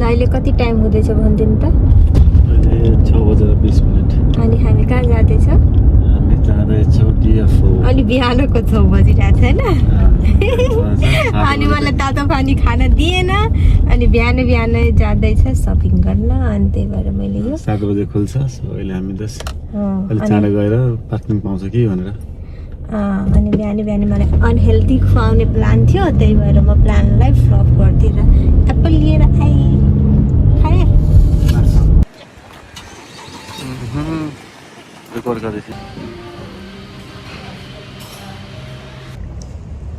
अहिले कति टाइम हुँदैछ भनिदिनु त? अहिले 6:20 अनि हामी कहाँ जाँदैछौँ? हामी जाँदैछौँ डिएफओ। अनि बिहानको 6 बजिरहेको छैन। अनि मलाई तातो पानी खान दिएन। अनि बिहान जाँदैछ सपिङ गर्न। अनि त्यही भएर मैले यो 7 बजे खुल्छ। अहिले हामी अलि चाँडो गएर पार्किङ पाउँछ कि भनेर। अनि बिहान मलाई अनहेल्दी खुवाउने प्लान थियो, त्यही भएर म प्लानलाई फ्लप गरिदिएर एप्पल लिएर आएँ। खाएँ रेकर्ड गर्दैछु।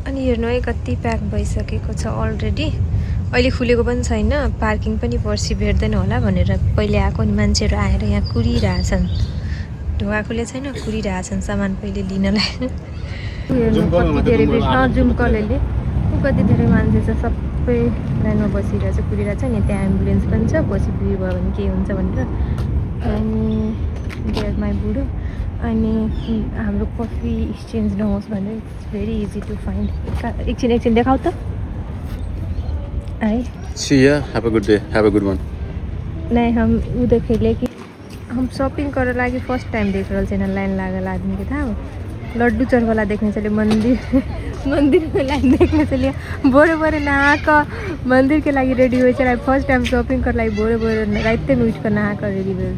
अनि हेर्नु है कति प्याक भइसकेको छ अलरेडी। अहिले खुलेको पनि छैन, पार्किङ पनि पर्सि भेट्दैन होला भनेर पहिले आएको नि मान्छेहरू आएर यहाँ कुरिरहेछन्। ढोका खुले छैन, कुरिरहेछन् सामान पहिले लिनलाई। हेर्नु कति धेरै जुमकलले कति धेरै मान्छे छ, सबै लाइनमा बसिरहेछ, कुरिरहेछ नि। त्यहाँ एम्बुलेन्स पनि छ, पछि भिड भयो भने के हुन्छ भनेर। अनि देयर माई बुढो। अनि हाम्रो कफी एक्सचेन्ज नहोस् भनेर it's very easy to find. एकछिन देखाऊ त है। See ya. Have a good day. Have a good one. नहीं, हम उधर खेले कि हम शॉपिंग कर लागी फर्स्ट टाइम देख रहे थे ना, लाइन लागल आदमी के था। लड्डू चरवाला देखने चले, मंदिर में लाइन देखने चलिए। बोरे नहा कर मंदिर के लागी रेडी हुए चला। फर्स्ट टाइम शॉपिंग कर लागी बोरे राइते में उठ कर नहा कर रेडी हुए।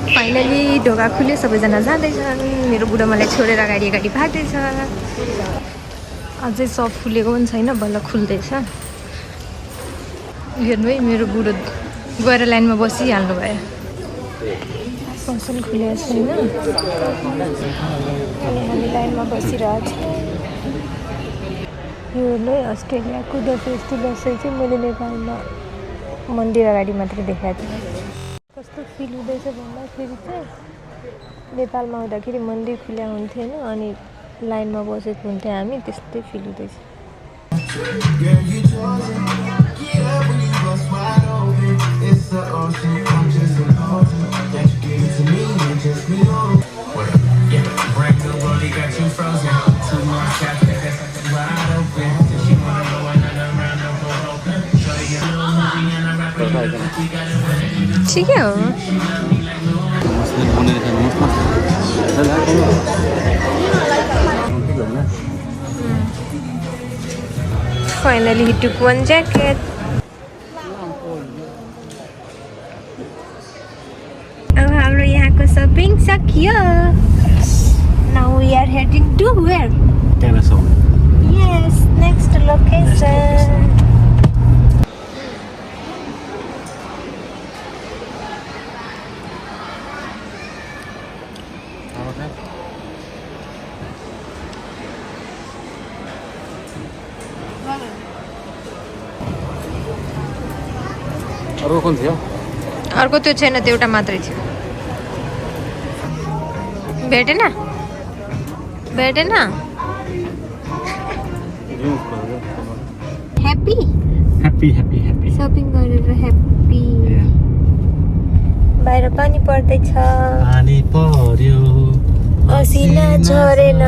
फाइनली ढोका खुल्यो, सबैजना जाँदैछन्। मेरो बुढो मलाई छोडेर अगाडि भाग्दैछ। अझै सप खुलेको पनि छैन, बल्ल खुल्दैछ। हेर्नु है मेरो बुढो गएर लाइनमा बसिहाल्नु भयो। पसल खुलेको छैन अनि हामी लाइनमा बसिरहेको छौँ। यो हेर्नु है अस्ट्रेलियाको दसैँ यस्तो दसैँ चाहिँ मैले नेपालमा मन्दिर अगाडि मात्रै देखाएको थिएँ। कस्तो फिल हुँदैछ भन्दाखेरि चाहिँ नेपालमा आउँदाखेरि मन्दिर खुल्या हुन्थेन अनि लाइनमा बसेको हुन्थ्यो हामी, त्यस्तै फिल हुँदैछ। ठिकै हो। Finally he took one jacket. अब हाम्रो यहाँको शपिङ सकियो। Now we are heading to where? Kennesaw. Yes, next location. अर्को कुन थियो? अर्को त्यो छैन, त्यो एउटा मात्रै थियो। भेटेन ह्याप्पी शपिङ गरेर ह्याप्पी। बाहिर पानी पर्दैछ, पानी पर्यो, असिना झरेन।